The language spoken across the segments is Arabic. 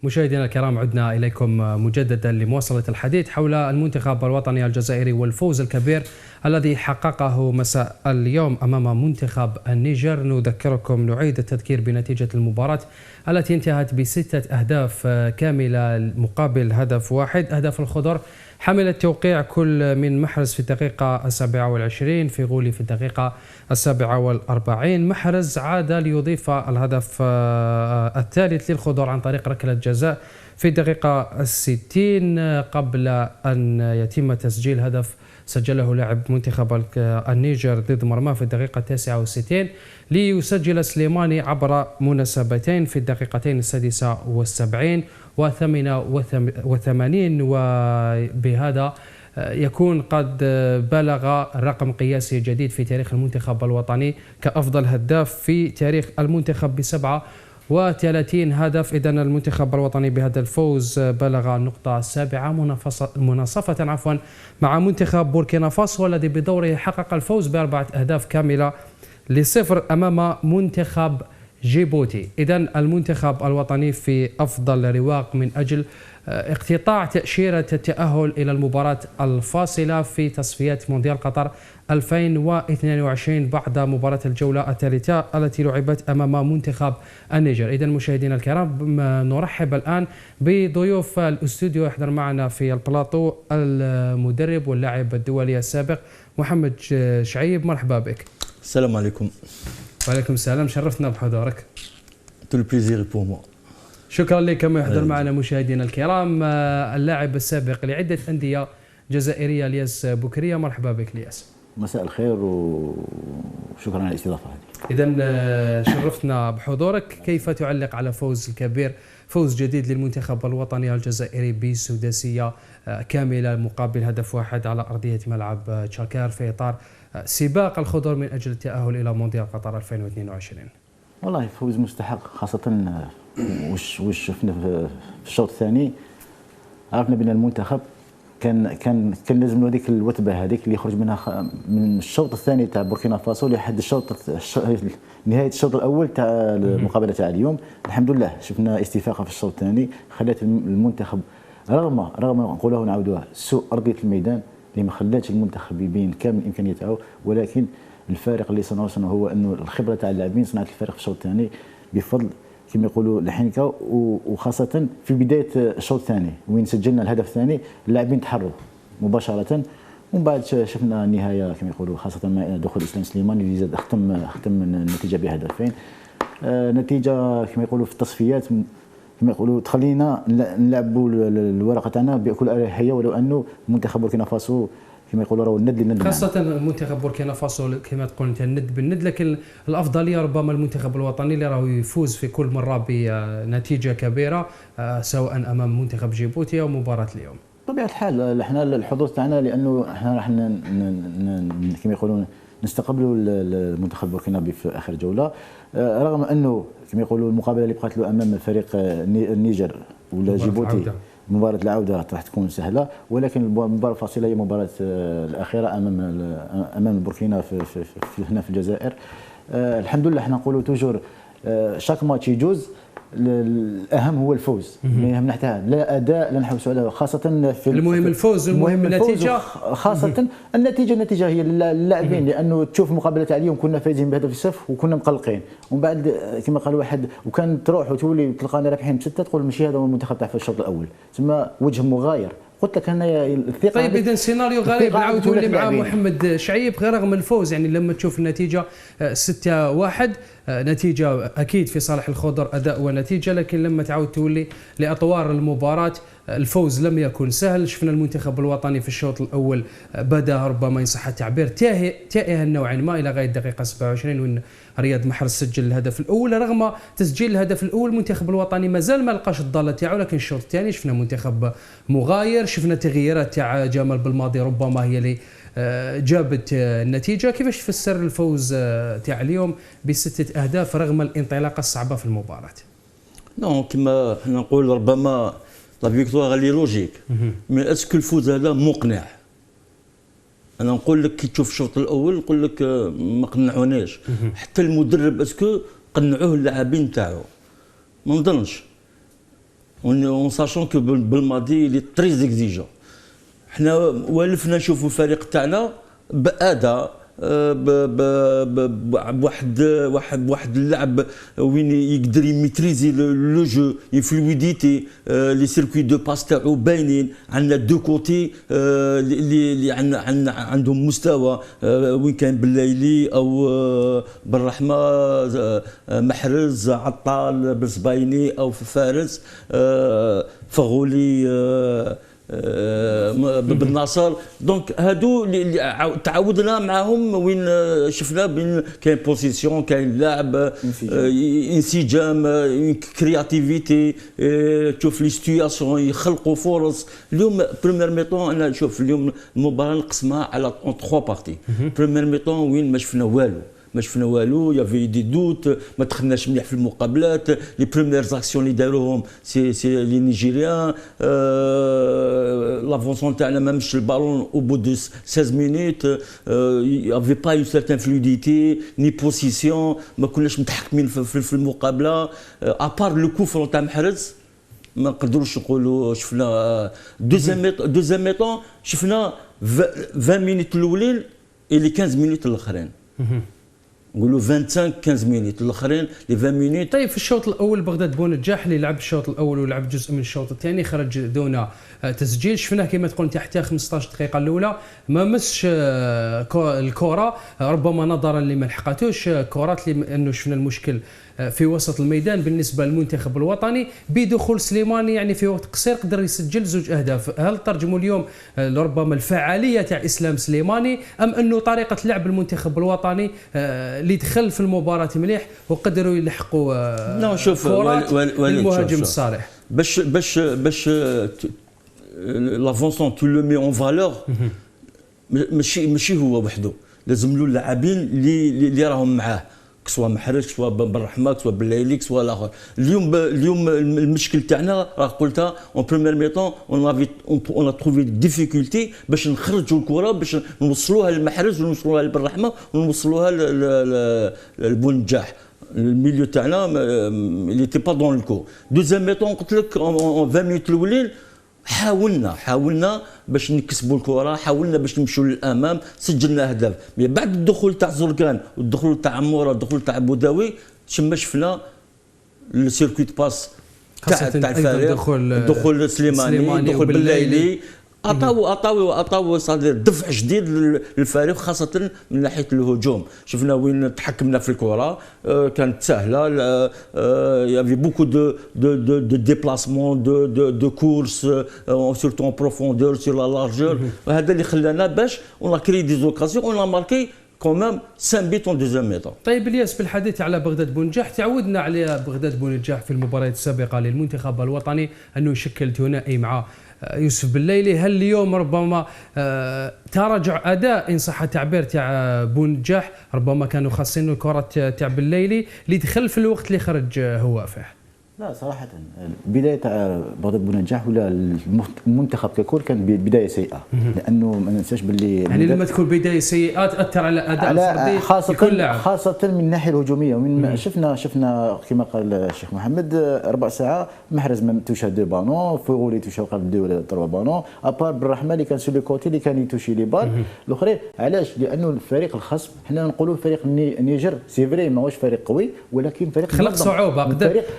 مشاهدينا الكرام، عدنا إليكم مجددا لمواصلة الحديث حول المنتخب الوطني الجزائري والفوز الكبير الذي حققه مساء اليوم أمام منتخب النيجر. نعيد التذكير بنتيجة المباراة التي انتهت ب6 أهداف كاملة مقابل هدف واحد. أهداف الخضر حملت توقيع كل من محرز في الدقيقة 27، في غولي في الدقيقة 47. محرز عاد ليضيف الهدف الثالث للخضر عن طريق ركلة جزاء في الدقيقة 60 قبل أن يتم تسجيل هدف سجله لاعب منتخب النيجر ضد مرماه في الدقيقة 69، ليسجل سليماني عبر مناسبتين في الدقيقتين 76 و 88، وبهذا يكون قد بلغ رقم قياسي جديد في تاريخ المنتخب الوطني كأفضل هداف في تاريخ المنتخب ب37 هدف. إذن المنتخب الوطني بهذا الفوز بلغ النقطة السابعة مناصفة مع منتخب بوركينا فاسو الذي بدوره حقق الفوز ب4 أهداف كاملة ل0 أمام منتخب جيبوتي. إذن المنتخب الوطني في أفضل رواق من أجل اقتطاع تأشيرة التأهل إلى المباراة الفاصلة في تصفيات مونديال قطر 2022 بعد مباراة الجولة الثالثة التي لعبت أمام منتخب النيجر. إذن مشاهدينا الكرام، نرحب الآن بضيوف الاستوديو. يحضر معنا في البلاطو المدرب واللاعب الدولي السابق محمد شعيب. مرحبا بك. السلام عليكم. وعليكم السلام، شرفتنا بحضورك. tout le plaisir pour moi. شكرا لك. كما يحضر معنا مشاهدينا الكرام اللاعب السابق لعدة أندية جزائرية الياس بوكرية. مرحبا بك الياس. مساء الخير وشكرا على الاستضافة هذه. إذن شرفتنا بحضورك. كيف تعلق على فوز كبير، فوز جديد للمنتخب الوطني الجزائري بسداسية كاملة مقابل هدف واحد على أرضية ملعب تشاكار في إطار سباق الخضر من أجل التأهل إلى مونديال قطر 2022؟ والله فوز مستحق، خاصة وش شفنا في الشوط الثاني. عرفنا بأن المنتخب كان لازم له هذيك الوثبة هذيك اللي يخرج منها من الشوط الثاني تاع بوركينا فاسو لحد نهاية الشوط الأول تاع المقابلة تاع اليوم. الحمد لله شفنا استفاقة في الشوط الثاني خلات المنتخب رغم نقولوها ونعاودوها سوء أرضية الميدان اللي ما خلاتش المنتخب يبين كامل إمكانياته، ولكن الفارق اللي صنعه هو انه الخبره تاع اللاعبين صنعت الفارق في الشوط الثاني بفضل كما يقولوا الحنكه، وخاصه في بدايه الشوط الثاني وين سجلنا الهدف الثاني اللاعبين تحروا مباشره، ومن بعد شفنا النهايه كما يقولوا خاصه مع دخول اسلام سليمان اللي زاد ختم النتيجه بهدفين. نتيجه كما يقولوا في التصفيات كما يقولوا تخلينا نلعبوا الورقه تاعنا بكل اريحيه، ولو انه منتخب بوركينا فاسو كما يقولوا راهو الند خاصة منتخب بوركينا فاسو كما تقول انت الند بالند، لكن الافضليه ربما المنتخب الوطني اللي راهو يفوز في كل مره بنتيجه كبيره سواء امام منتخب جيبوتي او مباراه اليوم. بطبيعه الحال احنا الحظوظ تاعنا لانه احنا راح كما يقولون نستقبلوا المنتخب بوركينابي في اخر جوله، رغم انه كما يقولوا المقابله اللي بقات له امام فريق النيجر ولا جيبوتي مباراة العودة راح تكون سهلة، ولكن المباراة الفاصلة هي المباراة الأخيرة أمام بوركينا هنا في الجزائر. الحمد لله احنا نقولوا توجور شاك ماتش يجوز، الأهم هو الفوز، ما يهمنا حتى لا أداء لا نحوسوا على، خاصة في المهم الفوز، المهم النتيجة، خاصة النتيجة هي اللاعبين، لأنه تشوف مقابلة تاع اليوم كنا فايزين بهدف الصفر وكنا مقلقين، ومن بعد كما قال واحد وكان تروح وتولي تلقانا رابحين ب6 تقول ماشي هذا هو المنتخب تاع الشوط الأول، ثم وجه مغاير. قلت لك هنا الثقه. طيب اذا سيناريو غريب نعاود تولي مع محمد شعيب رغم الفوز، يعني لما تشوف النتيجه 6-1 نتيجه اكيد في صالح الخضر اداء ونتيجه، لكن لما تعاود تولي لاطوار المباراه الفوز لم يكن سهل. شفنا المنتخب الوطني في الشوط الاول بدا ربما ان صح التعبير تائها نوعا ما الى غايه الدقيقه 27 وين رياض محرز سجل الهدف الاول. رغم تسجيل الهدف الاول المنتخب الوطني مازال ما لقاش الضاله تاعو، لكن الشوط الثاني شفنا منتخب مغاير، شفنا تغييرات تاع جمال بالماضي ربما هي اللي جابت النتيجه. كيفاش تفسر الفوز تاع اليوم ب6 أهداف رغم الانطلاقه الصعبه في المباراه؟ نو كما نقول ربما لا فيكتوار اللي لوجيك، مي اسكو الفوز هذا مقنع؟ انا نقول لك كي تشوف الشوط الاول نقول لك ما قنعوناش، حتى المدرب اسكو قنعوه اللاعبين تاعو ما نظنش. اون ساشون كو بالماضي لي تري اكزيجون. حنا والفنا نشوفوا الفريق تاعنا باداء بواحد اللعب وين يقدر يميتريزي لو جو فلويديتي لي سيركوي دو باس تاعو باينين. عندنا دو كوتي اللي عندهم مستوى وين كان بالليلي او بالرحمه محرز عطال بالزبايني او في فارس فغولي بالناصر. دونك هادو اللي تعودنا معاهم وين شفنا بين كاين بوزيسيون كاين لعب انسجام كرياتيفيتي تشوف لي سيتوياسيون يخلقوا فرص. اليوم بريمير ميطون انا نشوف اليوم المباراه نقسمها على 3 بارتي. بريمير ميطون وين ما شفنا والو يافي دي دوت ما دخلناش مليح في المقابلات. لي بريمير زاكسيون اللي داروهم سي لي نيجيريان لافونسون تاعنا ما مشى البالون او بو دو 16 مينوت يافي با اون سيرتان فلويديتي ني بوزيسيون ما كناش متحكمين في المقابله ابار لو كوفرون تاع محرز ما نقدروش نقولوا شفنا دوزيام ميطون شفنا 20 مينوت الاولين اللي 15 مينوت الاخرين نقولوا 25 15 مينوت الاخرين لي 20 مينوت. طيب في الشوط الاول بغداد بونجاح اللي لعب الشوط الاول ولعب جزء من الشوط الثاني خرج دون تسجيل. شفناه كما تقول انت حتى 15 دقيقه الاولى ما مسش الكره ربما نظرا لما لحقاتوش كرات لانه شفنا المشكل في وسط الميدان بالنسبه للمنتخب الوطني. بدخول سليماني يعني في وقت قصير قدر يسجل 2 أهداف. هل ترجموا اليوم ربما الفعاليه تاع اسلام سليماني ام انه طريقه لعب المنتخب الوطني اللي دخل في المباراه مليح وقدروا يلحقوا كرات المهاجم الصالح؟ باش لافونسون تو لو مي اون فالور ماشي هو وحده، لازم له اللاعبين اللي راهم معاه سوا محرز سوا بالرحمه سوا بالليلي سوا الاخر. اليوم المشكل تاعنا راه قلتها اون بريمير ميطون اون تروفي ديفيكولتي باش نخرجوا الكره باش نوصلوها للمحرز ونوصلوها للرحمه ونوصلوها للبونجاح. الميليو تاعنا اللي تي با دون الكو. دوزيام ميطون قلت لك 20 مينوت الاولين حاولنا باش نكسبوا الكره، حاولنا باش نمشوا للامام، سجلنا اهداف. بعد الدخول تاع زرقان والدخول تاع عموره والدخول تاع بوداوي شفنا السيركوي باس تاع الفريق، دخول سليماني دخول بالليلي عطاو صادر دفع جديد للفريق خاصه من ناحيه الهجوم. شفنا وين تحكمنا في الكره كانت سهله، يافي بوكو دو ديبلاسمون دو كورس سورتو اون بروفوندور سور لا لارجور. وهذا اللي خلانا باش اون كري دي زوكازيون اون ماركي كومام 5 بيت اون دوزيام ميطون. طيب الياس بالحديث على بغداد بونجاح، تعودنا على بغداد بونجاح في المباريات السابقه للمنتخب الوطني انه يشكل ثنائي مع يوسف بالليلي. هل اليوم ربما تراجع اداء ان صح التعبير تاع بونجاح؟ ربما كانوا خاصين الكره تاع بالليلي اللي دخل في الوقت اللي خرج هو فيه. لا صراحة البداية تاع بغداد بونجاح ولا المنتخب ككل كان بداية سيئة، لأنه ما ننساش باللي يعني لما تكون بداية سيئة تأثر على أداء الفردي لكل لاعب، خاصة من الناحية الهجومية. ومن شفنا كما قال الشيخ محمد 4 ساعة محرز ما توشا 2 بالون، فوغولي توشا قبل 2 ولا 3 بالون، ابار بالرحمة اللي كان سو لو كوتي اللي كان يتوشي لي بال الاخرين. علاش؟ لأنه الفريق الخصم حنا نقولوا فريق النيجر سي فري ماهوش فريق قوي ولكن فريق خلق صعوبة،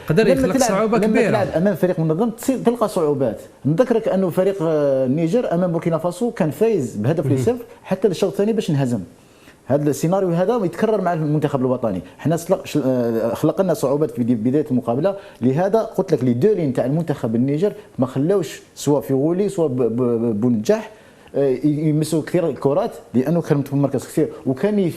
قدر يخلق صعوبة كبيرة. لما تلعب امام فريق منظم تلقى صعوبات. نذكرك انه فريق النيجر امام بوركينا فاسو كان فايز بهدف ل0 حتى للشوط الثاني باش انهزم. هذا السيناريو هذا يتكرر مع المنتخب الوطني. حنا خلق لنا صعوبات في بدايه المقابله، لهذا قلت لك لي دو لين تاع المنتخب النيجر ما خلاوش سواء في غولي سواء بونجاح يمسوا كثير الكرات، لانه كان متمركز كثير وكان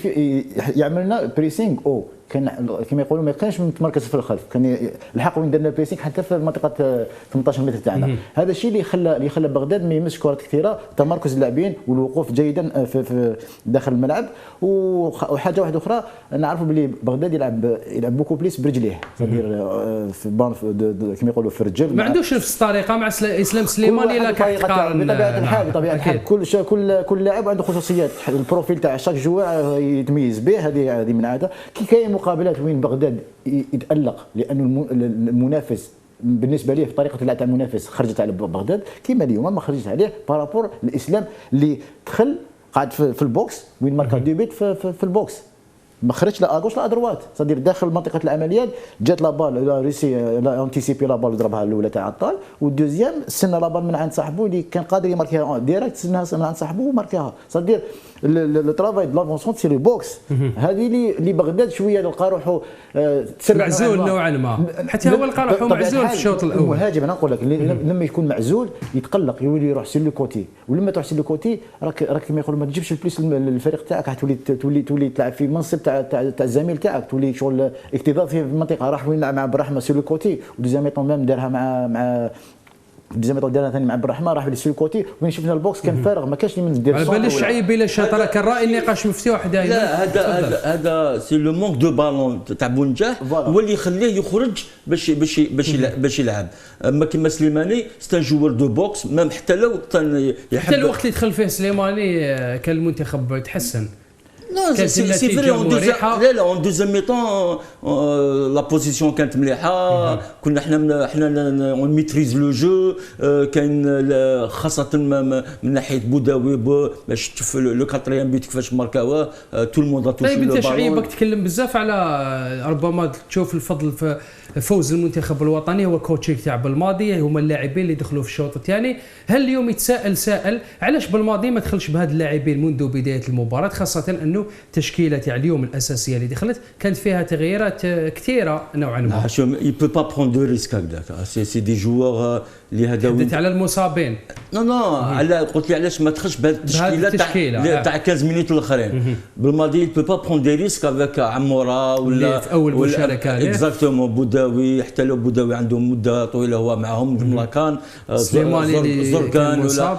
يعمل لنا بريسينغ كان كما يقولوا ما كانش متمركز في الخلف، كان الحق وين درنا بريسينغ حتى في منطقه 18 متر تاعنا. هذا الشيء اللي خلى بغداد ما يمسش كرات كثيره، تمركز اللاعبين والوقوف جيدا في داخل الملعب. وحاجه واحده اخرى نعرفوا بلي بغداد يلعب بوكو بليس برجليه، صدير في بان كما يقولوا في الرجل، ما عندوش نفس الطريقه مع اسلام سليماني. لا كتقارن بطبيعه الحال كل لاعب عنده خصوصيات، البروفيل تاع شاك جوار يتميز به. هذه من عاده كي كاين مقابلات وين بغداد يتألق لأنه المنافس بالنسبه ليه في طريقه اللعب تاع المنافس خرجت على بغداد، كيما اليوم ما خرجت عليه بارابور الاسلام اللي دخل قاعد في البوكس وين ماركا دو بيت في البوكس، ما خرجش لا اغوش لا ادروات، صدير داخل منطقه العمليات جات لا بال لا ريسي لا انتيسيبي لا بال وضربها الاولى تاع عطال، والدوزيام استنى لا بال من عند صاحبه اللي كان قادر يماركيها ديريكت، استناها من عند صاحبه وماركاها، صدير لو ترافاي دو لافونسون سي لو بوكس. هذه اللي بغداد شويه لقى روحه معزول نوعا ما، حتى هو لقى روحه معزول في الشوط الاول. المهاجم انا نقول لك لما يكون معزول يتقلق، يولي يروح سير لو كوتي، ولما تروح سير لو كوتي راك كما يقولوا ما تجيبش البليس للفريق تاعك، تولي تلعب في منصب تاع الزميل تاعك، تولي شغل اكتظاظ في المنطقه. راح وين لعب مع عبد الرحمن سير لو كوتي، وديزاميطون ميم دارها مع ديزاميطون دارها ثاني مع عبد الرحمن، راح سير لو كوتي وين شفنا البوكس كان فارغ، ما كانش اللي من دير على بالي شعيبي لا شاطر، كان راي النقاش مفتوح دائما. لا هذا سي لو مونك دو بالون تاع بونجاه هو اللي يخليه يخرج باش يلعب. اما كيما سليماني سي ان جوور دو بوكس، ميم حتى لو حتى الوقت اللي دخل فيه سليماني كان المنتخب تحسن. Non, c'est vrai, en deuxième mi-temps, la position كانت مليحه، كنا احنا on maîtrise le jeu، كاين خاصه من ناحيه بوداوي باش تشوف لو كاتريام بيت كيفاش ماركاوه، تو الموند توشي لو بالون. طيب انت شعيبك تكلم بزاف على ربما تشوف الفضل في فوز المنتخب الوطني هو كوتشيك تاع بالماضي، هما اللاعبين اللي دخلوا في الشوط الثاني. هل اليوم يتساءل سائل علاش بالماضي ما دخلش بهاد اللاعبين منذ بدايه المباراه، خاصه انه التشكيله تاع اليوم الاساسيه اللي دخلت كانت فيها تغييرات كثيره نوعا ما. يي بو با برون دو ريسك هكذاك، سي دي جوور اللي هذا حدث على المصابين. نو على قلت لي علاش ما تخش بهذه التشكيله تاع 15 مينوت الاخرين. بالماضي بو با برون دي ريسك افيك عمورا ولا في اول مشاركه اكزاكتومون بوداوي، حتى لو بوداوي عنده مده طويله هو معهم ملاكان سليماني زرقان ولا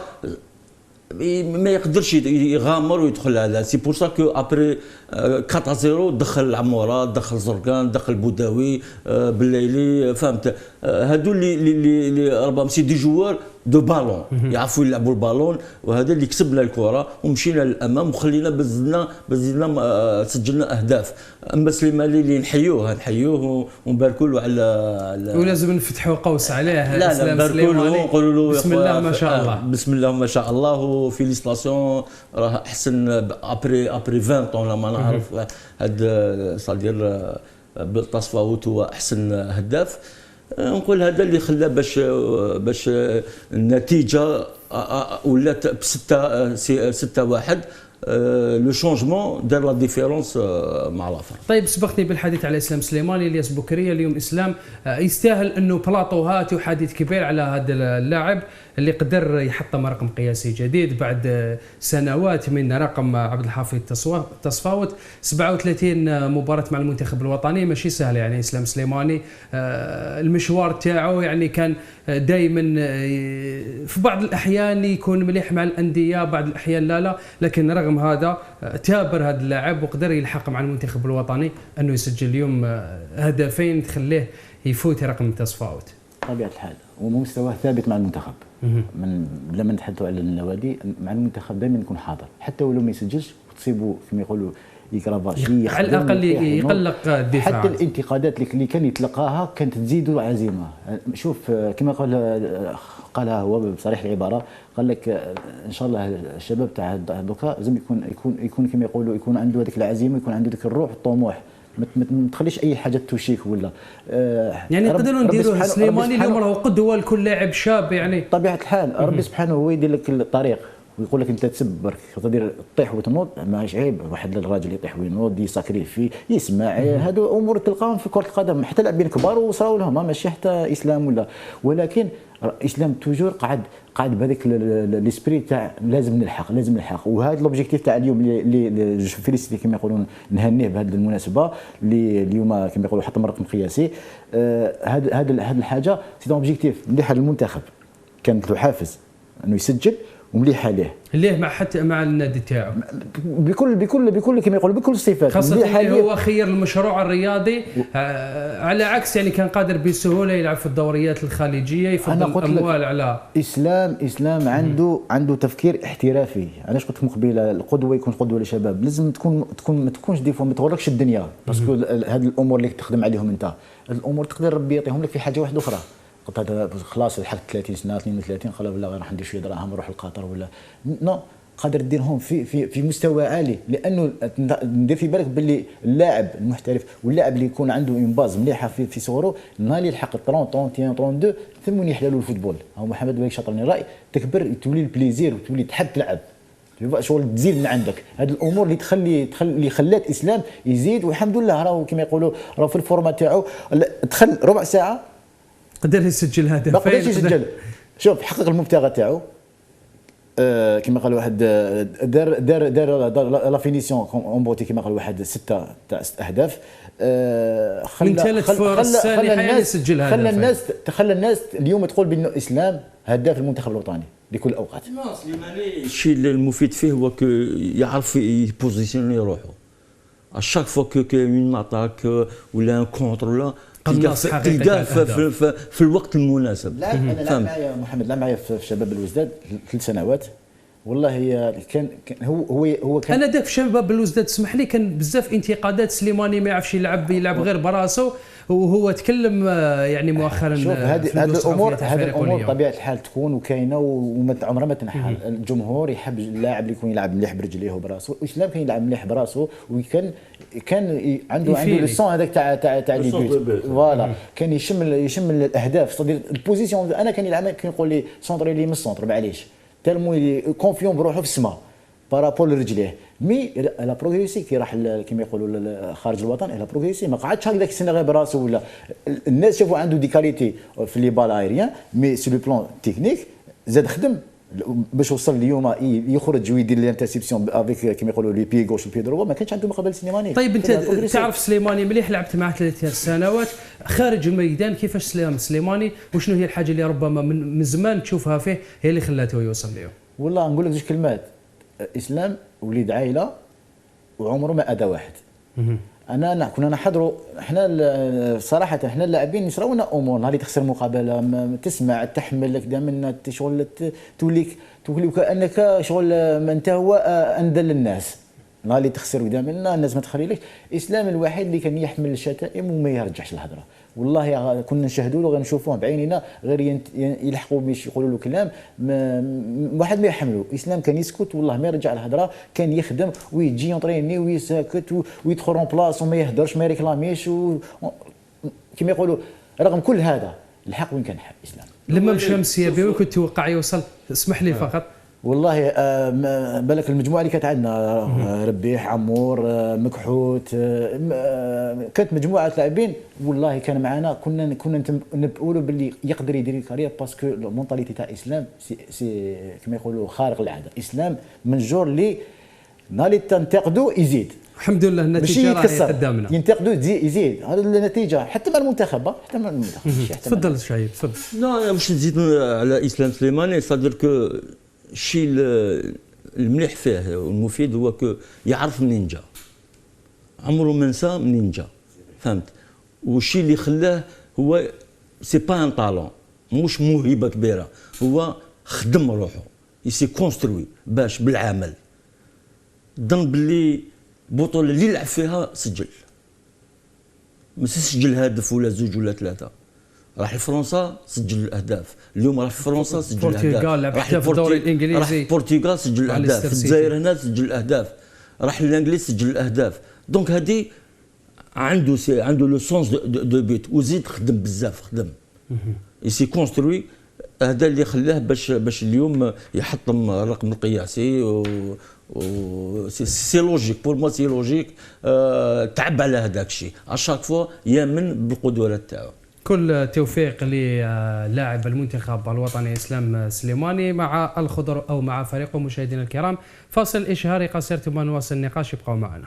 ما يقدرش يغامر ويدخل هذا. سي بور سا كو ابري 4-0 دخل عمورة، دخل زرقان، دخل بوداوي، بالليلي، فهمت. هادو اللي ربما سي دي جوار دو بالون يعرفوا يلعبوا البالون، وهذا اللي كسبنا الكره ومشينا للامام وخلينا بزلنا سجلنا اهداف. اما سليماني اللي نحيوه ونباركوا له على ولازم نفتحوا قوس عليه. لا نباركوا له ونقولوا له بسم الله ما شاء الله، بسم الله ما شاء الله، وفيليسيتاسيون. راه احسن ابري 20 طون لما نعرف هذا صدير بالتصفاوت هو احسن هداف. نقول هذا اللي خلى باش النتيجه ولات ب 6-1. لو شونجمون دار لا ديفيرونس مع لافر. طيب سبقتني بالحديث على اسلام سليماني، الياس بكريه. اليوم اسلام يستاهل انه بلاطوهات وحديث كبير على هذا اللاعب اللي قدر يحطم رقم قياسي جديد بعد سنوات من رقم عبد الحفيظ تصفاوت. 37 مباراة مع المنتخب الوطني ماشي سهل يعني. اسلام سليماني المشوار تاعو يعني كان دائما في بعض الاحيان يكون مليح مع الانديه، بعض الاحيان لا، لكن رغم هذا تابر هذا اللاعب وقدر يلحق مع المنتخب الوطني انه يسجل اليوم هدفين تخليه يفوت رقم تصفاوت. طبيعة الحال ومستواه ثابت مع المنتخب. من لما نتحدثوا على النوادي مع المنتخب دائما يكون حاضر، حتى ولو ما يسجلش وتصيبوا كما يقولوا يكرافاشي، على الاقل يقلق الدفاع. حتى الانتقادات اللي كان يتلقاها كانت تزيد عزيمه. شوف كما قالها هو بصريح العباره، قال لك ان شاء الله الشباب تاع دوكا لازم يكون كما يقولوا يكون عنده هذيك العزيمه، يكون عنده ذاك الروح والطموح، ما تخليش اي حاجه توشيك ولا يعني نقدروا نديروا سليماني اليوم راهو قدوه لكل لاعب شاب يعني. طبيعه الحال ربي سبحانه هو يدير لك الطريق ويقول لك انت تسب برك تدير تطيح وتنوض، ماهيش عيب. واحد الراجل يطيح وينوض يساكريفي يسمع، هادو امور تلقاهم في كره القدم، حتى لاعبين كبار وصراو لهم ماشي حتى اسلام ولا. ولكن اسلام توجور قاعد بهذيك ليسبري تاع لازم نلحق. وهذا لوبجيكتيف تاع اليوم اللي جو فيليسيتي كما يقولون، نهنيه بهذه المناسبه اللي اليوم كما يقولوا حط رقم قياسي. هذا الحاجه سي اوبجيكتيف مليح للمنتخب، كانت له حافز انه يسجل ومليح ليه مع النادي تاعو بكل كما يقولوا بكل الصفات، خاصه اللي هو خير المشروع الرياضي على عكس يعني كان قادر بسهوله يلعب في الدوريات الخليجيه يفضل الاموال على اسلام عنده تفكير احترافي. انا قلت لك قبيله القدوه يكون قدوه للشباب، لازم تكون ما تكونش ديفو ما تغركش الدنيا، باسكو هذه الامور اللي تخدم عليهم انت، الامور تقدر ربي يعطيهم لك في حاجه واحده اخرى. قلت هذا خلاص لحقت 30 سنه 32 قال لا راح ندير شويه دراهم نروح لقطر ولا نو، قادر ديرهم في مستوى عالي، لانه ندير في بالك باللي اللاعب المحترف واللاعب اللي يكون عنده اون باز مليحه في صغره، نهار اللي يلحق 30 31 32 ثم يحلى له الفوتبول. هو محمد بن شاطرني الراي، تكبر تولي البليزير وتولي تحب تلعب، شغل تزيد من عندك. هذه الامور اللي خلات الاسلام يزيد، والحمد لله راهو كما يقولوا راهو في الفورمه تاعو دخل ربع ساعه قدر يسجل هدف، ما قدرش يسجل. شوف حقق المبتغى تاعو، كما قال واحد دار لا فينيسيون اون بوتي، كما قال واحد 6 اهداف. من ثلاث فرص ثانيه يسجل هدف. خلى الناس اليوم تقول بانه اسلام هداف المنتخب الوطني لكل الاوقات. سليماني الشيء المفيد فيه هو يعرف يبوزيسيوني روحه. اشاك فوا كاين اتاك ولا ان كونتر ولا تلقاه في الوقت المناسب. انا لعب معايا محمد، لعب معايا في شباب الوزداد 3 سنوات، والله كان هو كان انا داك في شباب الوزداد اسمح لي كان بزاف انتقادات سليماني ما يعرفش يلعب غير براسه، وهو تكلم يعني مؤخرا. شوف هذه الامور طبيعه الحال تكون وكاينه وعمرها ما تنحل. الجمهور يحب اللاعب اللي يكون يلعب مليح برجليه وبراسه، واسلام كان يلعب مليح براسه، وكان عنده لو سون هذاك تاع لي بيوت فوالا، كان يشم الاهداف، صدير البوزيسيون. انا كان يلعب كان يقول لي سونطري لي من السونتر معليش تالمو كونفيون بروحه في السماء بارابول لرجليه. مي لا بروغريسي كي راح كما يقولوا خارج الوطن، لا بروغريسي ما قعدش هكذاك السنه غير براسه ولا. الناس شافوا عنده دي كاليتي في لي بال ايريان، مي سو لو بلان تكنيك زاد خدم باش وصل اليوم يخرج ويدير الانترسيبسيون افيك كما يقولوا لي بي غوش والبي دروا. ما كانش عنده مقابل سليماني. طيب انت تعرف سليماني مليح، لعبت معه 3 سنوات خارج الميدان، كيفاش سليماني وشنو هي الحاجه اللي ربما من زمان تشوفها فيه هي اللي خلاته يوصل اليوم؟ والله نقول لك 2 كلمات، اسلام وليد عائله وعمره ما اذى واحد. كنا نحضروا احنا صراحه، احنا اللاعبين يصراونا امور، نهار اللي تخسر مقابله تسمع تحمل كذا من شغل تولي كانك شغل ما انت هو انذل الناس. نهار اللي تخسر قدام الناس ما تخليلكش. اسلام الوحيد اللي كان يحمل الشتائم وما يرجعش الهضره. والله كنا نشاهدوا له، غنشوفوه بعينينا، غير يلحقوا باش يقولوا له كلام واحد ما يحملوا. اسلام كان يسكت، والله ما يرجع الهضره، كان يخدم ويجي يونطريني ويسكت ويدخل اون بلاص وما يهدرش ما يريكلاميش كما يقولوا. رغم كل هذا الحق وين كان حق اسلام. لما مشى مسيابي كنت توقع يوصل؟ اسمح لي فقط. والله بالك المجموعه اللي كانت عندنا ربيح عمور مكحوت، كانت مجموعه لاعبين والله كان معنا، كنا نقولوا باللي يقدر يدير كارير باسكو المونطاليتي تاع اسلام سي كما يقولوا خارق العاده. اسلام من جور اللي نالي تنتقدوا يزيد. الحمد لله النتيجه راهي قدامنا. ينتقدوا يزيد، هذه النتيجه حتى مع المنتخب تفضل شعيب تفضل. لا باش نزيد على اسلام سليماني، صادر كو الشيء المليح فيه والمفيد هو يعرف منين جا، عمره ما نسى منين جا، فهمت؟ والشيء اللي خلاه هو سي با ان طالون، مش موهبه كبيره، هو خدم روحه، يسي كونستروي باش بالعمل. ظن باللي البطوله اللي لعب فيها سجل، مش سجل هدف ولا 2 ولا 3. راح لفرنسا سجل الاهداف، اليوم راح لفرنسا سجل الاهداف، راح في الدوري الانجليزي، راح البرتغال سجل الاهداف، في الجزائر هنا سجل الاهداف، راح للانجليز سجل الاهداف. دونك هذه عنده لو سونس دو بيت، وزيد خدم بزاف، خدم يسي كونستروي. هذا اللي خلاه باش اليوم يحطم الرقم القياسي و سي لوجيك بور موا، سي لوجيك. تعب على هذاك الشيء، اشاك فوا يامن بالقدرات تاعو. كل توفيق للاعب المنتخب الوطني اسلام سليماني مع الخضر او مع فريقه. مشاهدينا الكرام، فاصل اشهاري قصير ثم نواصل النقاش، ابقوا معنا.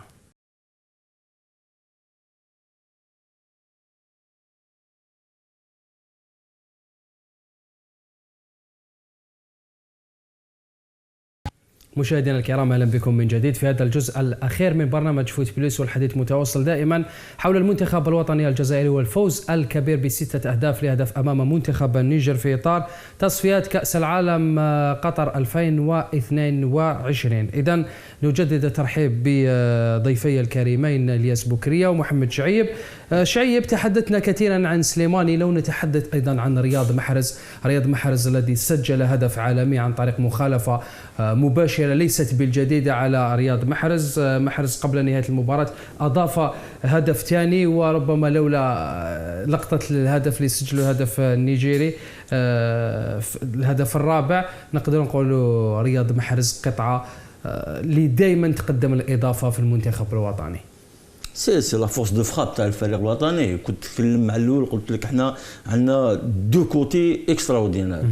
مشاهدينا الكرام، اهلا بكم من جديد في هذا الجزء الاخير من برنامج فوت بليس، والحديث متواصل دائما حول المنتخب الوطني الجزائري والفوز الكبير ب6 أهداف لهدف امام منتخب النيجر في اطار تصفيات كاس العالم قطر 2022. اذا نجدد الترحيب بضيفي الكريمين الياس بكريه ومحمد شعيب. شعيب، تحدثنا كثيرا عن سليماني، لو نتحدث ايضا عن رياض محرز الذي سجل هدف عالمي عن طريق مخالفه مباشره ليست بالجديدة على رياض محرز قبل نهاية المباراة أضاف هدف ثاني، وربما لولا لقطة الهدف اللي سجله الهدف النيجيري الهدف الرابع نقدر نقول رياض محرز قطعة اللي دائما تقدم الإضافة في المنتخب الوطني. سي لا فورس دو فراب تاع الفريق الوطني. كنت نتكلم مع الاول قلت لك احنا عندنا دو كوتي اكستراوردينير.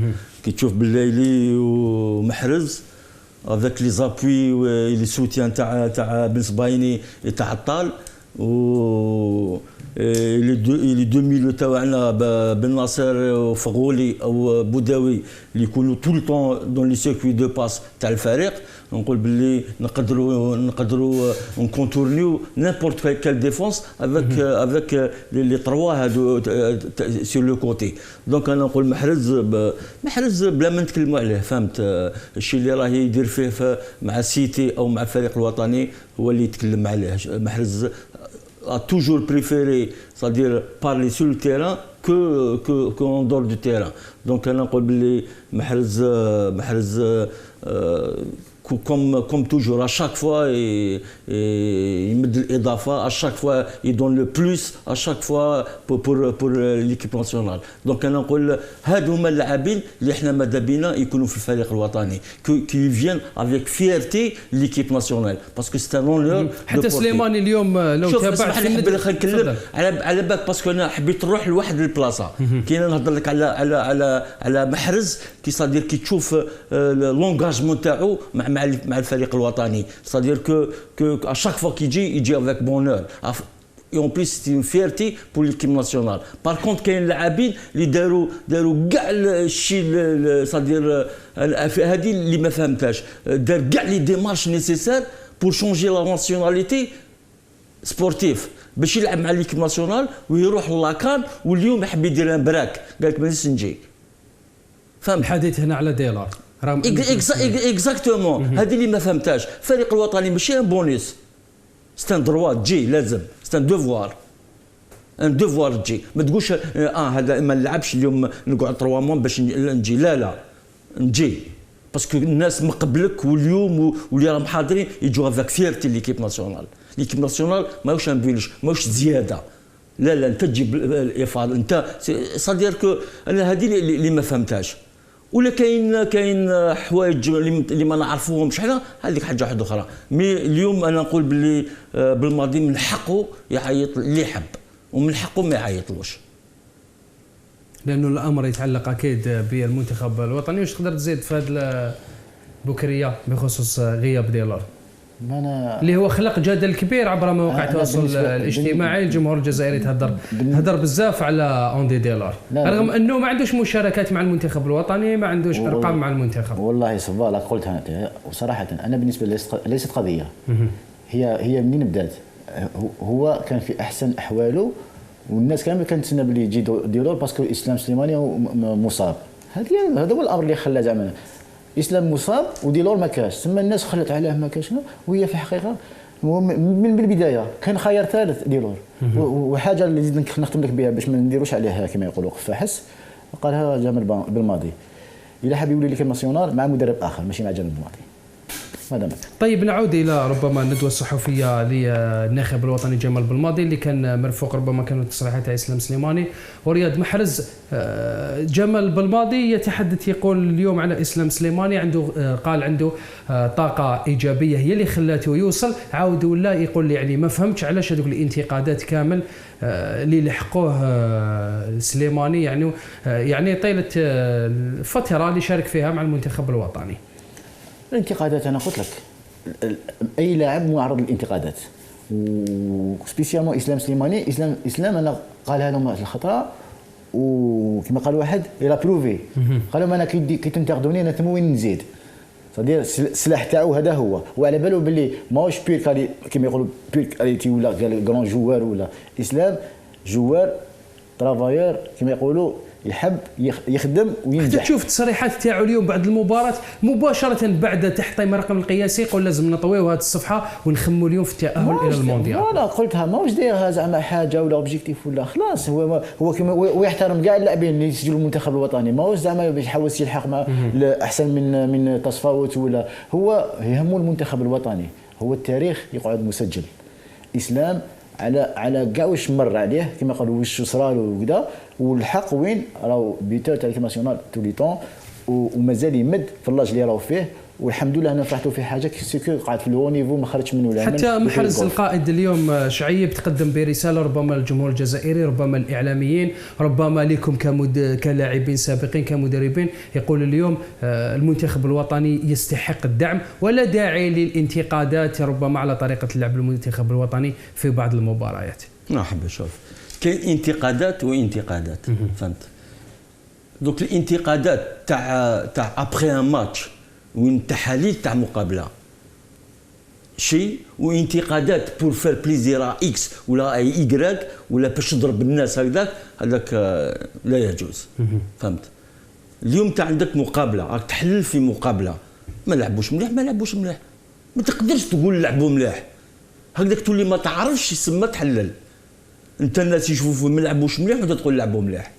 كي تشوف بالليلي ومحرز avec les appuis et les soutiens تاع بن صبايني تاع الطال و les deux milieux تاعنا بن ناصر وفغولي او بوداوي اللي يكونوا طول طون دون لي سيركوي دو باس تاع الفريق. نقول باللي نقدروا نكونتورنيو نيمبورت كال ديفونس افيك لي تروا هادو سور لو كوتي. دونك انا نقول محرز بلا ما نتكلموا عليه، فهمت الشيء اللي راه يدير فيه مع سيتي او مع الفريق الوطني هو اللي يتكلم عليه. محرز a toujours préféré, c'est-à-dire parler sur le terrain qu'en dehors du terrain. Donc انا نقول باللي محرز comme toujours, à chaque fois, il met de l'Edafa, à chaque fois, il donne le plus, à chaque fois pour l'équipe nationale. Donc, on dit, هذوما اللاعبين اللي احنا ماذا بينا يكونوا في الفريق الوطني، qui viennent avec fierté l'équipe nationale, parce que c'est un honneur. حتى سليماني اليوم لو تابعت نحب نتكلم على بالك، باسكو انا حبيت نروح لواحد البلاصه. كاين نهضر لك على محرز كي صادير كي تشوف لونغاجمون تاعو مع الفريق الوطني، c'est-à-dire que à chaque fois qu'il يجي avec bonheur. Et en plus c'est une fierté pour l'équipe nationale. Par contre كاين لاعبين اللي داروا كاع الشيء c'est-à-dire هذه اللي ما فهمتهاش، دار كاع لي ديمارش نيسيسير pour changer la nationalité سبورتيف باش يلعب مع ليكيب ناسيونال ويروح لاكان، واليوم يحب يدير ان براك قال لك مانيش نجي. فهم الحديث هنا على ديلار اكزاكتومون. هذه اللي ما فهمتهاش. الفريق الوطني ماشي ان بونيس، سي ان دروا تجي، لازم سي ان دوفوار تجي. ما تقولش هذا ما نلعبش اليوم نقعد 3 مون باش نجي. لا نجي باسكو الناس من قبلك واليوم واللي راهم حاضرين يجوا افاك فيرتي ليكيب ناسيونال. ليكيب ناسيونال ماهوش ان بيلج، ماهوش زياده. لا انت تجيب الافاض انت صادير كو انا هذه اللي ما فهمتهاش. ولا كاين حوايج اللي ما نعرفوهمش حنا، هذيك حاجه واحده اخرى. مي اليوم انا نقول باللي بالماضي من حقه يعيط اللي يحب، ومن حقه ما يعيطلوش، لانه الامر يتعلق اكيد بالمنتخب الوطني. واش تقدر تزيد في هذه البكريه بخصوص غياب ديلار اللي هو خلق جدل كبير عبر مواقع التواصل الاجتماعي؟ الجمهور الجزائري هدر بزاف على اوندي ديلار، رغم انه ما عندوش مشاركات مع المنتخب الوطني، ما عندوش ارقام مع المنتخب. والله صفا قلتها انت، وصراحه انا بالنسبه لي ليست قضيه، هي منين بدات. هو كان في احسن احواله، والناس كامل كانت تسنى باللي يجي ديلار باسكو اسلام سليماني مصاب. هذا هو الامر اللي خلى زعما اسلام مصاب وديلور ما كاش، ثم الناس خلت عليه ما كاش. وهي في الحقيقه من البدايه كان خيار ثالث ديلور. وحاجه اللي نزيد نختم لك بها باش ما نديروش عليها كما يقولوا فحس، قالها جمال بالماضي، الا حاب يولي ليكيب ناسيونال مع مدرب اخر ماشي مع جمال بالماضي. هذا مثلا. طيب نعود الى ربما الندوه الصحفيه للناخب الوطني جمال بالماضي اللي كان مرفوق ربما كانت تصريحات اسلام سليماني ورياض محرز. جمال بالماضي يتحدث يقول اليوم على اسلام سليماني قال عنده طاقه ايجابيه هي اللي خلاته يوصل. عاود ولا يقول يعني ما فهمتش علاش هذوك الانتقادات كامل اللي لحقوه سليماني يعني طيله الفتره اللي شارك فيها مع المنتخب الوطني. الانتقادات انا قلت لك اي لاعب معرض للانتقادات، وسبيسيالمون اسلام سليماني. اسلام انا قالها لهم الخطره، وكما قال واحد الى بروفي، قال لهم انا كي تنتقدوني انا ثم وين نزيد. صدير السلاح تاعو هذا هو، وعلى بالو باللي ماهوش بير كيما يقولوا بير كاليتي ولا كرون جوار ولا اسلام جوار ترافايور كما يقولوا يحب يخدم وينجح. تشوف التصريحات تاعو اليوم بعد المباراه مباشره بعد تحطيم الرقم القياسي يقول لازم نطويو هذه الصفحه ونخموا اليوم في التاهل الى المونديال. ولا قلتها ماهوش دايرها زعما حاجه ولا اوبجيكتيف ولا خلاص، هو كما ويحترم كاع اللاعبين اللي يسجلوا المنتخب الوطني، ماهوش زعما باش يحاول يلحق مع احسن من تصفاوت ولا، هو يهمه المنتخب الوطني، هو التاريخ يقعد مسجل. اسلام على كاع واش مر عليه كما قالوا واش صرالو وكذا، والحق وين راهو بيتور تاع ليكيب ناسيونال تو لي طون ومازال يمد في اللاج اللي راهو فيه، والحمد لله انا فرحتوا في حاجه سيكو قاعد في الهو نيفو ما خرجش منه لا. حتى محرز القائد اليوم شعيب تقدم برساله ربما للجمهور الجزائري، ربما الاعلاميين، ربما لكم كلاعبين سابقين كمدربين، يقول اليوم المنتخب الوطني يستحق الدعم ولا داعي للانتقادات ربما على طريقه لعب المنتخب الوطني في بعض المباريات. نحب نشوف كاين انتقادات وانتقادات، فهمت؟ دوك الانتقادات تاع ابخي ان ماتش وين تحاليل تاع مقابله شيء، وانتقادات بور فير بليزير اكس ولا اي ايكغيك ولا باش تضرب الناس هذاك لا يجوز، فهمت؟ اليوم انت عندك مقابله راك تحلل في مقابله ما لعبوش مليح ما تقدرش تقول لعبوا مليح، هكذاك تولي ما تعرفش يسمى تحلل. انت الناس يشوفوا ما لعبوش مليح وانت تقول لعبوا مليح.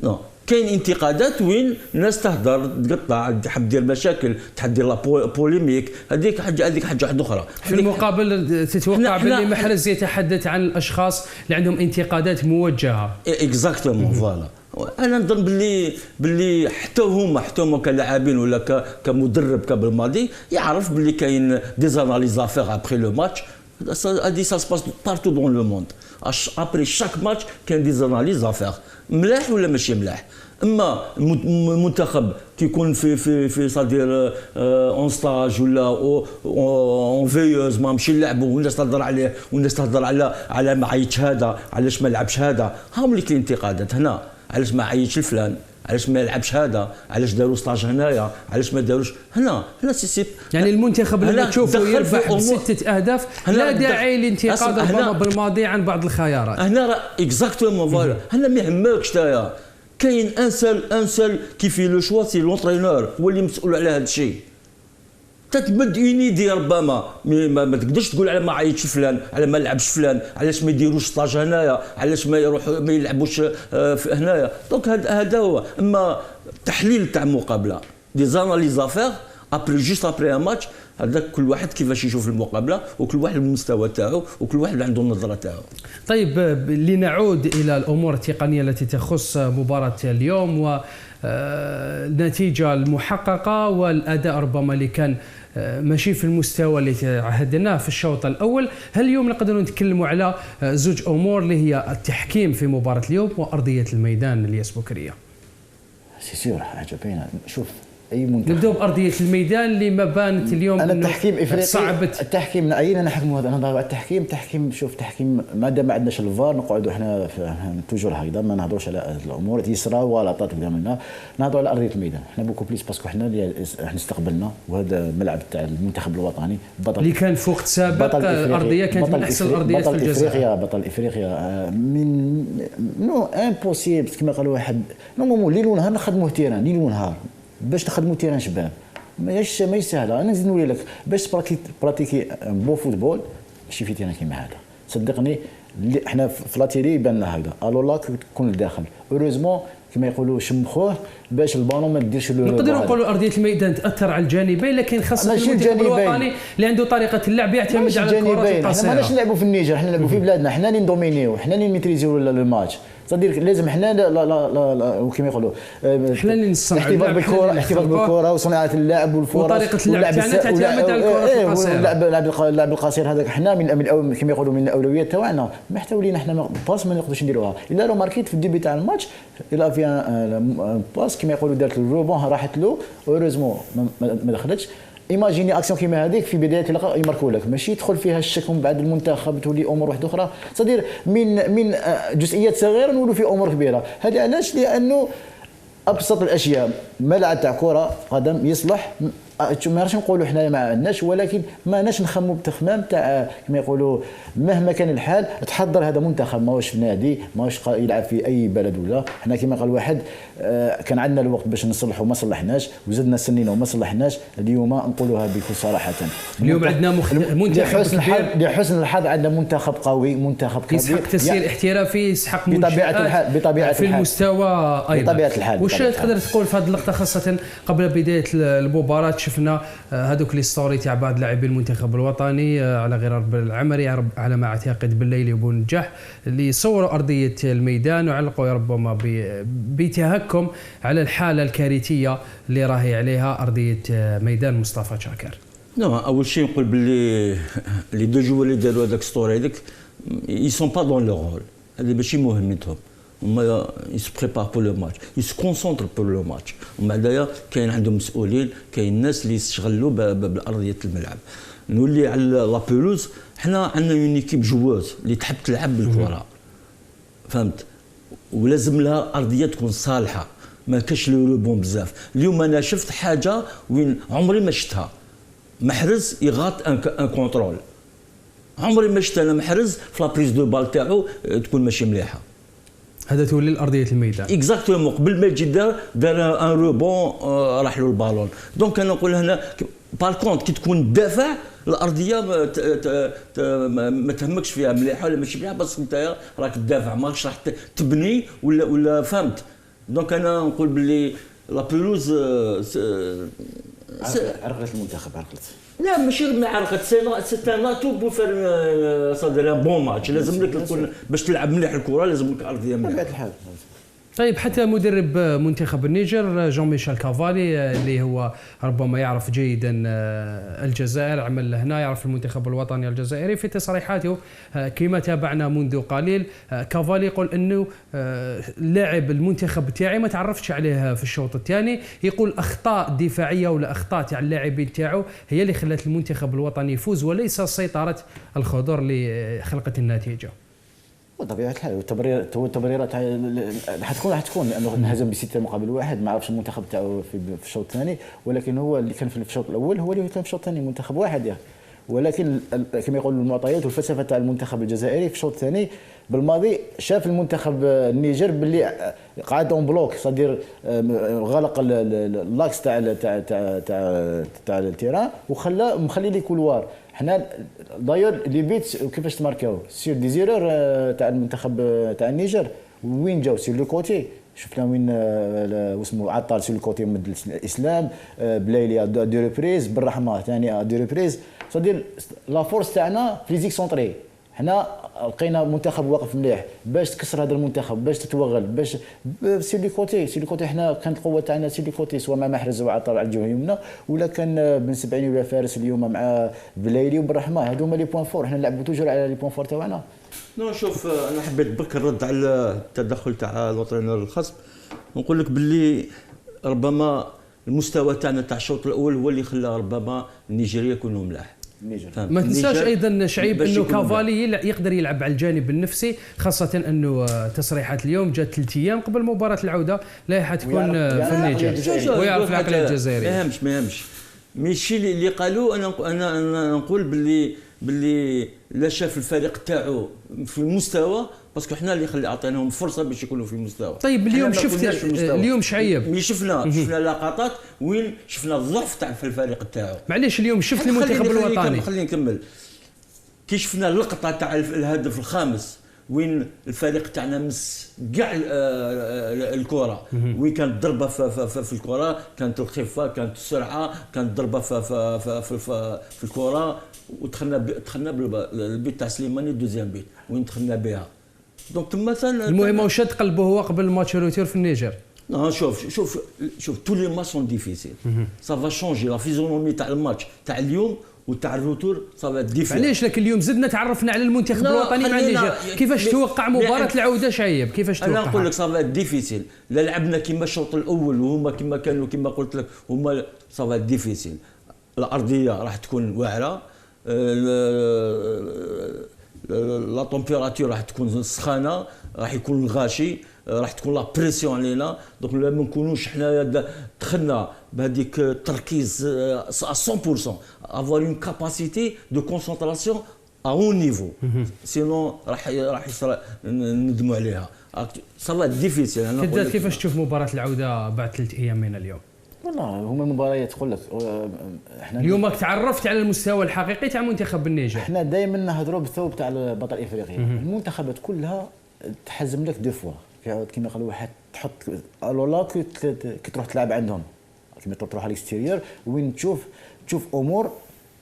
نو كاين انتقادات وين الناس تهدر تقطع تحب دير مشاكل تحب دير لا بوليميك، هذيك حاجه واحده اخرى. في المقابل تتوقع باللي محرز يتحدث عن الاشخاص اللي عندهم انتقادات موجهه. اكزاكتومون فوالا. انا نظن باللي حتى هما كلاعبين ولا كمدرب كبالماضي يعرف باللي كاين دي زاناليز افير ابري لو ماتش، هادي سا سباس بارتو دون لو موند، ابري شاك ماتش كاين دي زاناليز افير ملاح ولا ماشي ملاح. اما المنتخب كيكون في صدير اون ستاج ولا اون فيوز ما مشي نلعبوا والناس تهضر عليه والناس تهضر على ما عيطش هذا، علاش ما لعبش هذا، هاهم اللي كاين انتقادات هنا، علاش ما عيطش لفلان، علاش ما يلعبش هذا، علاش داروا ستاج هنايا، علاش ما داروش هنا سي يعني المنتخب اللي تشوفه يربح ب6 أهداف لا داعي للانتقاد ربما بالماضي عن بعض الخيارات. هنا اكزاكتومون فوالا، هنا ما يهمكش تايا، كاين ان سول كي في لو شوا سي لونترينور هو اللي مسؤول على هذا الشيء. تتمد اونيدي ربما ما تقدرش تقول على ما عيطش فلان، على ما لعبش فلان، علاش ما يديروش ستاج هنايا، علاش ما يروحوا ما يلعبوش هنايا. دونك هذا هو. اما تحليل تاع مقابله دي زاناليز افير ابري جوست ابري ان ماتش، هذاك كل واحد كيفاش يشوف المقابله وكل واحد بالمستوى تاعو وكل واحد عنده النظره تاعو. طيب لنعود الى الامور التقنيه التي تخص مباراه اليوم والنتيجه المحققه والاداء ربما اللي كان ماشي في المستوى اللي عهدناه في الشوط الاول، هل اليوم نقدروا نتكلموا على زوج امور اللي هي التحكيم في مباراه اليوم وارضيه الميدان الياس بوكريه؟ سي سيور حاجه باينه. شوف اي منتخب نبداو بارضيه الميدان اللي ما بانت اليوم انا التحكيم افريقي صعبت التحكيم اين نحكموا هذا. انا نهضر على التحكيم شوف تحكيم ما دام ما عندناش الفار نقعدوا احنا توجور هكذا ما نهضروش على الامور يسرى ولا طاط قدامنا، نهضروا على ارضيه الميدان. احنا بوكو بليس باسكو احنا اللي استقبلنا وهذا الملعب تاع المنتخب الوطني بطل اللي كان في وقت سابق الارضيه كانت من احسن الارضيات في الجزائر. بطل افريقيا من نو امبوسيبل كما قال واحد نو ليل ونهار نخدموه تيران ليل ونهار باش تخدموا تيران شباب ماهيش سهله. انا نزيد نقول لك باش براتيكي بو فوتبول ماشي في تيران كيما هذا صدقني. احنا في لاتيري يبان لنا هكذا الو لا تكون لداخل اوروزمون كما يقولوا شمخوه باش البالون ما ديرش له. نقدروا نقولوا ارضيه الميدان تاثر على الجانبين، لكن خاصه المنتخب الوطني اللي عنده طريقه اللعب يعتمد على الكرات القصيره. احنا ماناش نلعبوا في النيجر، احنا نلعبوا في بلادنا، احنا اللي ندومينيو، احنا اللي نميتريزيو الماتش. صدير لازم احنا لا كما يقولوا احنا اللي نصنعوا الاحتفاظ بالكره وصناعه اللعب والفرص وطريقه اللعب تاعنا تعتمد على الكرات القصيره. اللعب القصير هذاك احنا من كما يقولوا من الاولويات تاعنا محتاولين احنا باس ما نقدروش نديروها. الا لو ماركيت في الديبي تاع الماتش الا فيها باس كما يقولوا دارت الروبون راحت له اوروزمون ما دخلتش. ايماجيني اكسيون كيما هذيك في بدايه اللقاء يماركوا لك ماشي تدخل فيها الشك ومن بعد المنتخب تولي امور واحده اخرى. صدير من جزئيات صغيره نولوا في امور كبيره. هذا علاش؟ لانه ابسط الاشياء ملعب تاع كره قدم يصلح ما راش نقولوا حنا ما عندناش، ولكن ما ناش نخموا بتخمام تاع كما يقولوا مهما كان الحال تحضر. هذا منتخب ماهوش في نادي، ماهوش يلعب في اي بلد ولا. حنا كما قال واحد كان عندنا الوقت باش نصلحوا ما صلحناش، وزدنا سنينا وما صلحناش. اليوم نقولوها بكل صراحه، اليوم عندنا منتخب لحسن الحظ عندنا منتخب قوي، منتخب كبير يسحق تسيير احترافي، يسحق بطبيعه الحال في المستوى ايضا. بطبيعه الحال واش تقدر تقول في هذه اللقطه خاصه قبل بدايه المباراه شفنا هذوك لي ستوري تاع بعض لاعبي المنتخب الوطني على غرار العمري على ما اعتقد بالليل وبنجاح اللي صوروا ارضيه الميدان وعلقوا ربما بتهكم على الحاله الكارثيه اللي راهي عليها ارضيه ميدان مصطفى شاكر. اول شيء نقول باللي لي دو جوار اللي داروا هذاك ستوري هذاك ils sont pas dans leur rôle. هذا ماشي مهمتهم. هما يس بريبار بور لو ماتش، يس كونسونتر بور لو ماتش. ومع دايا كاين عندهم مسؤولين، كاين ناس اللي يشغلوا بارضيه الملعب. نولي على لا بيلوز، حنا عندنا اون ايكيب جواز اللي تحب تلعب بالكره، فهمت؟ ولازم لها ارضيه تكون صالحه، ما كاش لو روبون بزاف. اليوم انا شفت حاجه وين عمري ما شفتها، محرز يغاط ان كونترول. عمري ما شفت انا محرز في لابريز دو بال تاعو تكون ماشي مليحه. هذا تولي لارضيه الميدان اكزاكتومون. قبل ما يجي دار ان روبون راح له البالون. دونك انا نقول هنا بالكونت كي تكون دافع الارضيه ما تهمكش فيها مليحه ولا ماشي مليحه، بس انت راك تدافع ماكش راح تبني ولا فهمت. دونك انا نقول باللي لا بيلوز عرقلت المنتخب، عرقلت. لا ماشي غير عرقت، سي ان اتو بو فير صدر ان بون ماتش. لازم لك تكون باش تلعب مليح الكره لازم لك ارضيه مليحه. بطبيعه الحال. طيب حتى مدرب منتخب النيجر جون ميشيل كافالي اللي هو ربما يعرف جيدا الجزائر، عمل هنا يعرف المنتخب الوطني الجزائري، في تصريحاته كما تابعنا منذ قليل كافالي يقول انه لاعب المنتخب تاعي ما تعرفتش عليه في الشوط الثاني. يقول اخطاء دفاعيه ولا اخطاء تاع اللاعبين تاعو هي اللي خلت المنتخب الوطني يفوز وليس سيطره الخضر اللي خلقت النتيجه. بطبيعه الحال التبريرات حتكون لانه انهزم ب6 مقابل 1. ما عرفش المنتخب تاعو في الشوط الثاني، ولكن هو اللي كان في الشوط الاول هو اللي كان في الشوط الثاني منتخب واحد يعني. ولكن كما يقولوا المعطيات والفلسفه تاع المنتخب الجزائري في الشوط الثاني بالماضي شاف المنتخب النيجر باللي قاعد اون بلوك، صدير غلق اللاكس تاع التيران وخلى مخلي لي كولوار. حنا داير لي بيت كيفاش تماركاو سير دي زيرور تاع المنتخب تاع النيجر. وين جاو سير لو كوتي، شفنا وين واسمو عطار سير الكوتي مد الاسلام، بلايلي دو ريبريز، بالرحمه ثاني دو ريبريز. صدير لا فورس تاعنا فيزيك سونطري. حنا لقينا منتخب واقف مليح باش تكسر هذا المنتخب، باش تتوغل، باش سير لي كوتي. حنا كانت القوه تاعنا سير لي كوتي، سواء مع محرز وعطار على الجهه اليمنى، ولا كان بن سبعيني ولا فارس اليوم مع بلايلي وبالرحمه. هذوما لي بوين فور، حنا نلعبوا توجور على لي بوين فور تاعنا. نو شوف، انا حبيت برك نرد على التدخل تاع الوطني الخصم، ونقول لك باللي ربما المستوى تاعنا تاع الشوط الاول هو اللي خلى ربما النيجيريا يكونوا ملاح. ما تنساش ايضا شعيب انه كافالي يقدر يلعب على الجانب النفسي، خاصه انه تصريحات اليوم جات 3 ايام قبل مباراه العوده لا حتكون في النيجر ويعرف العقليه الجزائريه. ما يهمش ماشي اللي قالوا. انا نقول باللي لا شاف الفريق تاعو في المستوى، باسكو حنا اللي عطيناهم فرصه باش يكونوا في المستوى. طيب اليوم شفت اليوم شعيب مي شفنا لقطات وين شفنا الضعف تاع في الفريق تاعو. معليش اليوم شفت المنتخب الوطني، خليني نكمل. كي شفنا اللقطه تاع الهدف الخامس وين الفريق تاعنا مس كاع الكره، وين كانت ضربه في الكره، كانت الخفه، كانت السرعه، كانت ضربه في الكره، ودخلنا بالبيت تاع سليماني دوزيام بيت وين دخلنا بها. دونك مثلا المهم واش تقلبه هو قبل الماتش روتور في النيجر. شوف تو لي ماتش سون ديفيسيل، سا فا شونجي لا فيزيونومي تاع الماتش تاع اليوم وتاع الروتور صافا ديفيسيل. علاش لكن اليوم زدنا تعرفنا على المنتخب الوطني مع النيجر. كيفاش توقع مباراه العوده شعيب؟ كيفاش توقع؟ انا نقول لك صافا ديفيسيل. لا لعبنا كيما الشوط الاول وهما كيما كانوا كيما قلت لك هما صافا ديفيسيل. الارضيه راح تكون واعره، لا تمبيراتور راح تكون سخانه، راح يكون الغاشي، راح تكون لا بريسيون علينا. دونك ما نكونوش حنايا دخلنا بهذيك التركيز 100%، افوار اون كاباسيتي دو كونسونطراسيون ا اون نيفو، سينون راح يصير ندموا عليها. صار ديفيسيل. كيفاش تشوف مباراه العوده بعد 3 ايام من اليوم؟ والله هما المباريات تقول لك احنا اليوم تعرفت على المستوى الحقيقي تاع منتخب النيجر. احنا دائما نهضروا بالثوب تاع بطل افريقيا. المنتخبات كلها تحزم لك دو فوا، كيما قالوا واحد تحط الولا كي تروح تلعب عندهم، كيما تروح على الاكستيريور وين تشوف امور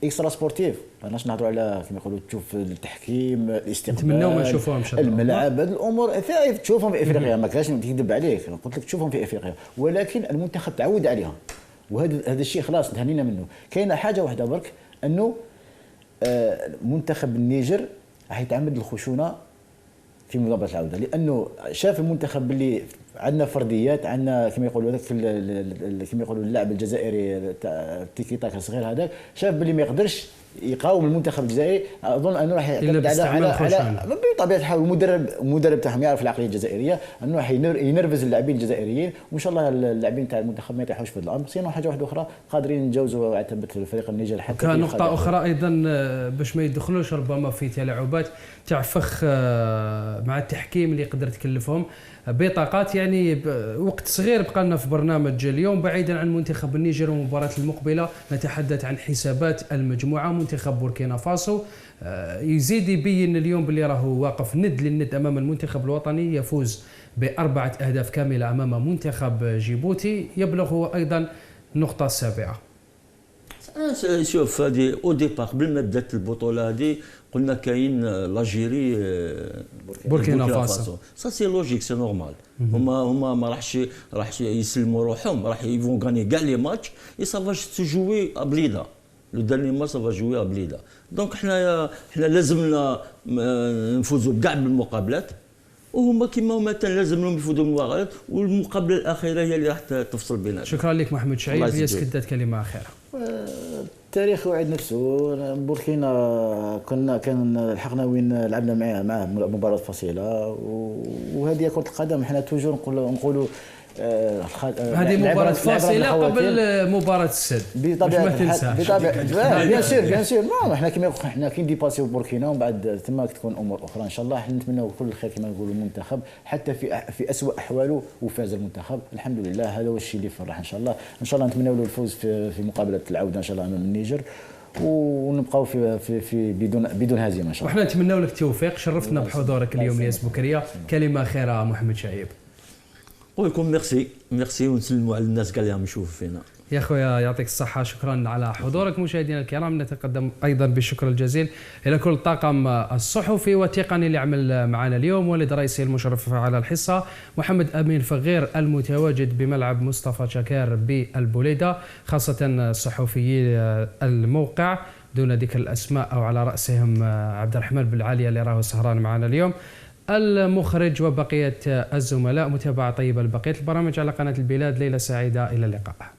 اكسترا سبورتيف. ماناش نهضروا على كيما يقولوا تشوف التحكيم، الاستقبال، نتمناو ما نشوفوهمش الملعب، هذه الامور تشوفهم في افريقيا. ما كاش نكذب عليك، قلت لك تشوفهم في افريقيا، ولكن المنتخب تعود عليها، وهذا الشيء خلاص تهنينا منه. كاينه حاجه واحده برك، انه منتخب النيجر راح يتعمد الخشونه في مباراه العوده، لانه شاف المنتخب اللي عندنا فرديات، عندنا كما يقولوا هذاك كما يقولوا اللاعب الجزائري تاع التيكي تاك الصغير هذاك، شاف باللي ما يقدرش يقاوم المنتخب الجزائري. اظن انه راح يعتمد على بطبيعه الحال المدرب تاعهم يعرف العقليه الجزائريه، انه راح ينرفز اللاعبين الجزائريين، وان شاء الله اللاعبين تاع المنتخب ما يطيحوش في هذا الامر. سينو حاجه واحده اخرى قادرين نتجاوزوا عتبه الفريق النيجر. حتى كان نقطه اخرى ايضا باش ما يدخلوش ربما في تلاعبات تاع فخ مع التحكيم اللي يقدر تكلفهم بطاقات. يعني وقت صغير بقى لنا في برنامج اليوم، بعيدا عن منتخب النيجر والمباراة المقبلة نتحدث عن حسابات المجموعة. منتخب بوركينا فاسو يزيد يبين اليوم باللي راهو واقف ند للند امام المنتخب الوطني، يفوز ب4 أهداف كاملة امام منتخب جيبوتي، يبلغ هو ايضا النقطة 7. شوف هذه او ديبار قبل ما بدات البطوله هذه قلنا كاين لاجيري بوركينا فاسو. سا سي لوجيك، سي نورمال. هما ما راحش يسلموا روحهم، راح يفون غاني كاع لي ماتش اي سا فا سو جوي ا بليده. لو داني ماتش سا فا جوي ا بليده. دونك حنا لازمنا نفوزوا كاع بالمقابلات، وهما كيما هما لازم لهم يفوزوا بالمقابلات، والمقابله الاخيره هي اللي راح تفصل بيناتنا. شكرا لك محمد شعيب. الياس كدات كلمه اخيره. التاريخ يعيد نفسه. بوركينا كان لحقنا وين لعبنا معاه مباراه فصيله، وهذه كره القدم. حنا توجور نقولوا هذه مباراة فاصلة قبل مباراة السد بطبيعة الحال. بيان سور حنا كي نديباسيو بوركينا ومن بعد ثم تكون امور اخرى ان شاء الله. حنا نتمناو كل الخير كما نقولوا المنتخب، حتى في اسوء احواله وفاز المنتخب الحمد لله. هذا هو الشيء اللي يفرح. ان شاء الله نتمناو له الفوز في مقابله العوده ان شاء الله امام النيجر، ونبقاو في بدون هزيمه ان شاء الله. وحنا نتمناو لك التوفيق. شرفتنا بحضورك اليوم الياس بوكريه. كلمه اخيره محمد شعيب. ويكون ميرسي ونسلموا على الناس كاع اللي راهم يشوفوا فينا. يا خويا يعطيك الصحة، شكرا على حضورك. مشاهدينا الكرام نتقدم أيضا بالشكر الجزيل إلى كل الطاقم الصحفي والتقني اللي عمل معنا اليوم، والد رئيسي المشرف على الحصة محمد أمين فغير المتواجد بملعب مصطفى شكار بالبوليدة، خاصة صحفيي الموقع دون ذكر الأسماء أو على رأسهم عبد الرحمن بالعالية اللي راهو سهران معنا اليوم، المخرج وبقية الزملاء. متابعة طيبة لبقية البرامج على قناة البلاد. ليلة سعيدة، إلى اللقاء.